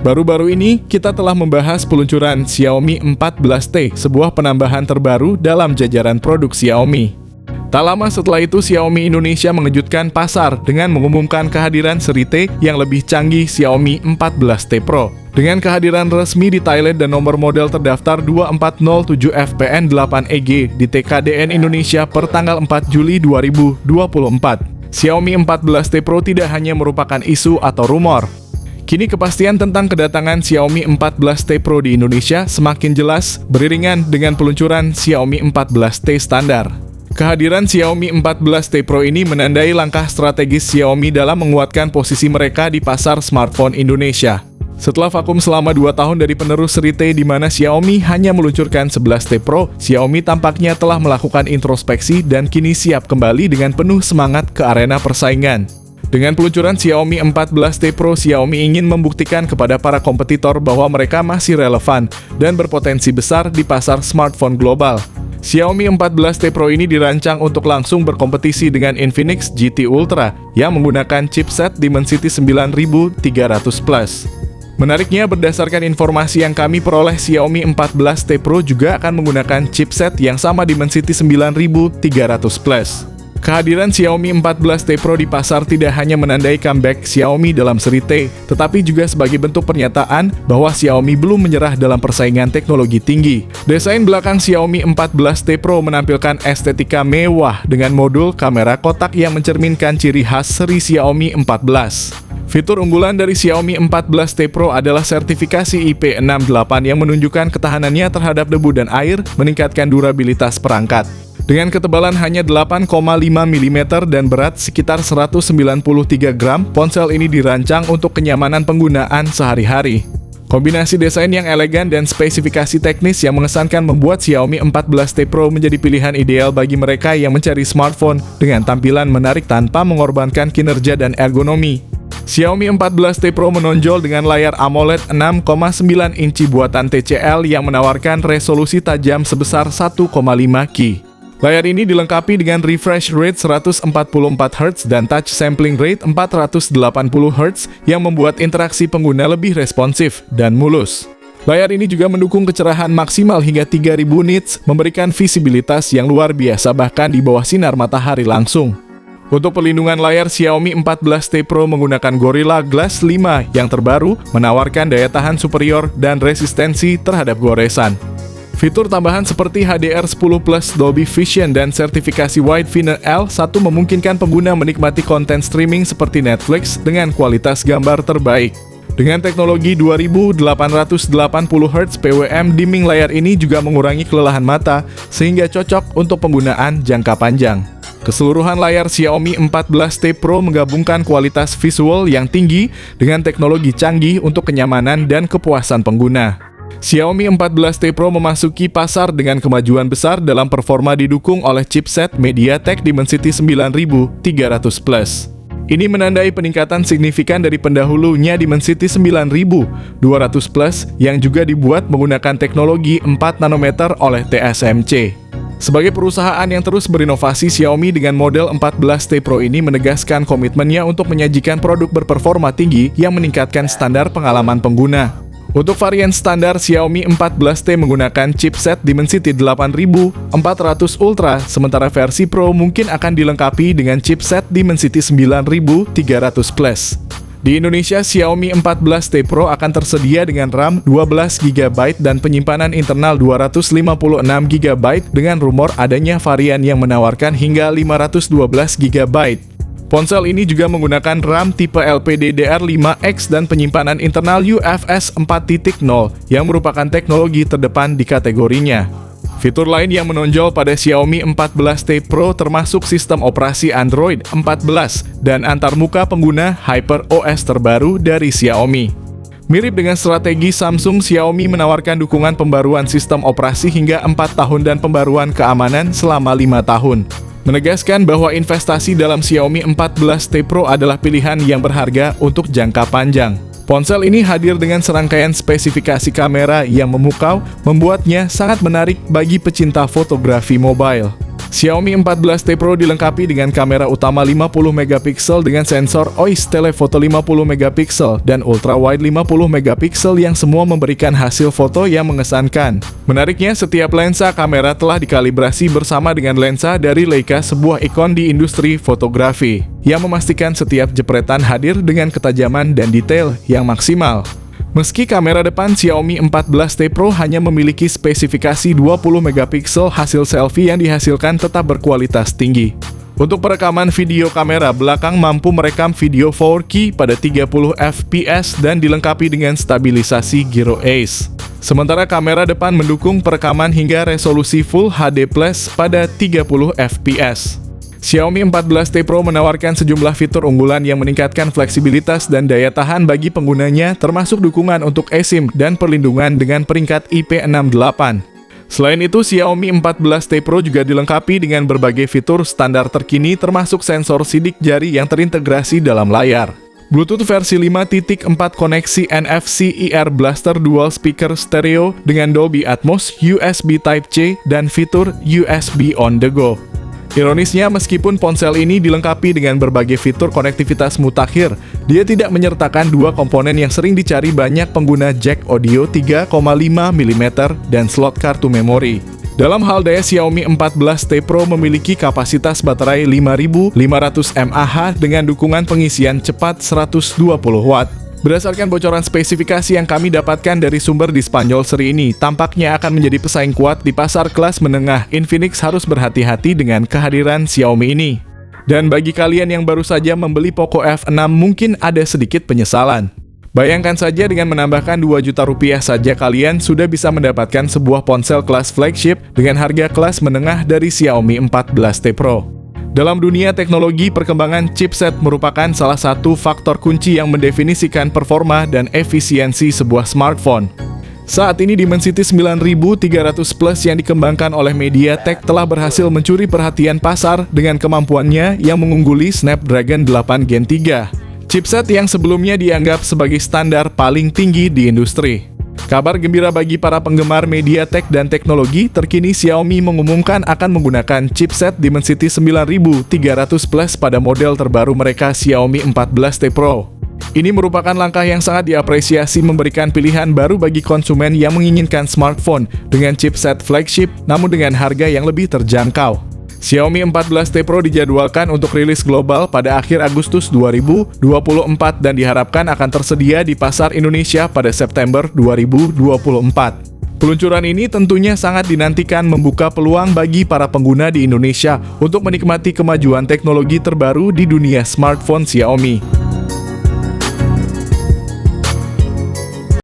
Baru-baru ini, kita telah membahas peluncuran Xiaomi 14T, sebuah penambahan terbaru dalam jajaran produk Xiaomi. Tak lama setelah itu, Xiaomi Indonesia mengejutkan pasar dengan mengumumkan kehadiran seri T yang lebih canggih Xiaomi 14T Pro. Dengan kehadiran resmi di Thailand dan nomor model terdaftar 2407FPN8EG di TKDN Indonesia per tanggal 4 Juli 2024. Xiaomi 14T Pro tidak hanya merupakan isu atau rumor. Kini kepastian tentang kedatangan Xiaomi 14T Pro di Indonesia semakin jelas beriringan dengan peluncuran Xiaomi 14T standar. Kehadiran Xiaomi 14T Pro ini menandai langkah strategis Xiaomi dalam menguatkan posisi mereka di pasar smartphone Indonesia. Setelah vakum selama 2 tahun dari penerus seri T di mana Xiaomi hanya meluncurkan 11T Pro, Xiaomi tampaknya telah melakukan introspeksi dan kini siap kembali dengan penuh semangat ke arena persaingan. Dengan peluncuran Xiaomi 14T Pro, Xiaomi ingin membuktikan kepada para kompetitor bahwa mereka masih relevan dan berpotensi besar di pasar smartphone global. Xiaomi 14T Pro ini dirancang untuk langsung berkompetisi dengan Infinix GT Ultra yang menggunakan chipset Dimensity 9300+. Menariknya, berdasarkan informasi yang kami peroleh, Xiaomi 14T Pro juga akan menggunakan chipset yang sama Dimensity 9300+. Kehadiran Xiaomi 14T Pro di pasar tidak hanya menandai comeback Xiaomi dalam seri T, tetapi juga sebagai bentuk pernyataan bahwa Xiaomi belum menyerah dalam persaingan teknologi tinggi. Desain belakang Xiaomi 14T Pro menampilkan estetika mewah dengan modul kamera kotak yang mencerminkan ciri khas seri Xiaomi 14. Fitur unggulan dari Xiaomi 14T Pro adalah sertifikasi IP68 yang menunjukkan ketahanannya terhadap debu dan air, meningkatkan durabilitas perangkat. Dengan ketebalan hanya 8,5 mm dan berat sekitar 193 gram, ponsel ini dirancang untuk kenyamanan penggunaan sehari-hari. Kombinasi desain yang elegan dan spesifikasi teknis yang mengesankan membuat Xiaomi 14T Pro menjadi pilihan ideal bagi mereka yang mencari smartphone dengan tampilan menarik tanpa mengorbankan kinerja dan ergonomi. Xiaomi 14T Pro menonjol dengan layar AMOLED 6,9 inci buatan TCL yang menawarkan resolusi tajam sebesar 1,5 Ki. Layar ini dilengkapi dengan refresh rate 144 Hz dan touch sampling rate 480 Hz yang membuat interaksi pengguna lebih responsif dan mulus. Layar ini juga mendukung kecerahan maksimal hingga 3000 nits, memberikan visibilitas yang luar biasa bahkan di bawah sinar matahari langsung. Untuk perlindungan layar, Xiaomi 14T Pro menggunakan Gorilla Glass 5 yang terbaru, menawarkan daya tahan superior dan resistensi terhadap goresan. Fitur tambahan seperti HDR10+ Dolby Vision dan sertifikasi Wideview L1 memungkinkan pengguna menikmati konten streaming seperti Netflix dengan kualitas gambar terbaik. Dengan teknologi 2880 Hz PWM, dimming layar ini juga mengurangi kelelahan mata sehingga cocok untuk penggunaan jangka panjang. Keseluruhan layar Xiaomi 14T Pro menggabungkan kualitas visual yang tinggi dengan teknologi canggih untuk kenyamanan dan kepuasan pengguna. Xiaomi 14T Pro memasuki pasar dengan kemajuan besar dalam performa didukung oleh chipset MediaTek Dimensity 9300+. Ini menandai peningkatan signifikan dari pendahulunya Dimensity 9200+ yang juga dibuat menggunakan teknologi 4 nanometer oleh TSMC. Sebagai perusahaan yang terus berinovasi, Xiaomi dengan model 14T Pro ini menegaskan komitmennya untuk menyajikan produk berperforma tinggi yang meningkatkan standar pengalaman pengguna. Untuk varian standar, Xiaomi 14T menggunakan chipset Dimensity 8400 Ultra, sementara versi Pro mungkin akan dilengkapi dengan chipset Dimensity 9300+. Di Indonesia, Xiaomi 14T Pro akan tersedia dengan RAM 12GB dan penyimpanan internal 256GB dengan rumor adanya varian yang menawarkan hingga 512GB. Ponsel ini juga menggunakan RAM tipe LPDDR5X dan penyimpanan internal UFS 4.0 yang merupakan teknologi terdepan di kategorinya. Fitur lain yang menonjol pada Xiaomi 14T Pro termasuk sistem operasi Android 14 dan antarmuka pengguna HyperOS terbaru dari Xiaomi. Mirip dengan strategi Samsung, Xiaomi menawarkan dukungan pembaruan sistem operasi hingga 4 tahun dan pembaruan keamanan selama 5 tahun. Menegaskan bahwa investasi dalam Xiaomi 14T Pro adalah pilihan yang berharga untuk jangka panjang. Ponsel ini hadir dengan serangkaian spesifikasi kamera yang memukau, membuatnya sangat menarik bagi pecinta fotografi mobile. Xiaomi 14T Pro dilengkapi dengan kamera utama 50 megapiksel dengan sensor OIS telefoto 50 megapiksel dan ultra wide 50 megapiksel yang semua memberikan hasil foto yang mengesankan. Menariknya, setiap lensa kamera telah dikalibrasi bersama dengan lensa dari Leica, sebuah ikon di industri fotografi, yang memastikan setiap jepretan hadir dengan ketajaman dan detail yang maksimal. Meski kamera depan Xiaomi 14T Pro hanya memiliki spesifikasi 20 megapiksel, hasil selfie yang dihasilkan tetap berkualitas tinggi. Untuk perekaman video, kamera belakang mampu merekam video 4K pada 30 fps dan dilengkapi dengan stabilisasi gyro Ace. Sementara kamera depan mendukung perekaman hingga resolusi Full HD Plus pada 30 fps. Xiaomi 14T Pro menawarkan sejumlah fitur unggulan yang meningkatkan fleksibilitas dan daya tahan bagi penggunanya, termasuk dukungan untuk eSIM dan perlindungan dengan peringkat IP68. Selain itu, Xiaomi 14T Pro juga dilengkapi dengan berbagai fitur standar terkini, termasuk sensor sidik jari yang terintegrasi dalam layar, Bluetooth versi 5.4, koneksi NFC IR Blaster dual speaker stereo dengan Dolby Atmos, USB Type-C, dan fitur USB on the go. Ironisnya, meskipun ponsel ini dilengkapi dengan berbagai fitur konektivitas mutakhir, dia tidak menyertakan dua komponen yang sering dicari banyak pengguna, jack audio 3,5 mm dan slot kartu memori. Dalam hal daya, Xiaomi 14T Pro memiliki kapasitas baterai 5500 mAh dengan dukungan pengisian cepat 120 Watt. Berdasarkan bocoran spesifikasi yang kami dapatkan dari sumber di Spanyol, seri ini tampaknya akan menjadi pesaing kuat di pasar kelas menengah. Infinix harus berhati-hati dengan kehadiran Xiaomi ini. Dan bagi kalian yang baru saja membeli Poco F6, mungkin ada sedikit penyesalan. Bayangkan saja, dengan menambahkan 2 juta rupiah saja kalian sudah bisa mendapatkan sebuah ponsel kelas flagship dengan harga kelas menengah dari Xiaomi 14T Pro. Dalam dunia teknologi, perkembangan chipset merupakan salah satu faktor kunci yang mendefinisikan performa dan efisiensi sebuah smartphone. Saat ini Dimensity 9300 Plus yang dikembangkan oleh MediaTek telah berhasil mencuri perhatian pasar dengan kemampuannya yang mengungguli Snapdragon 8 Gen 3. Chipset yang sebelumnya dianggap sebagai standar paling tinggi di industri. Kabar gembira bagi para penggemar MediaTek dan teknologi terkini, Xiaomi mengumumkan akan menggunakan chipset Dimensity 9300 Plus pada model terbaru mereka, Xiaomi 14T Pro. Ini merupakan langkah yang sangat diapresiasi, memberikan pilihan baru bagi konsumen yang menginginkan smartphone dengan chipset flagship namun dengan harga yang lebih terjangkau. Xiaomi 14T Pro dijadwalkan untuk rilis global pada akhir Agustus 2024 dan diharapkan akan tersedia di pasar Indonesia pada September 2024. Peluncuran ini tentunya sangat dinantikan, membuka peluang bagi para pengguna di Indonesia untuk menikmati kemajuan teknologi terbaru di dunia smartphone Xiaomi.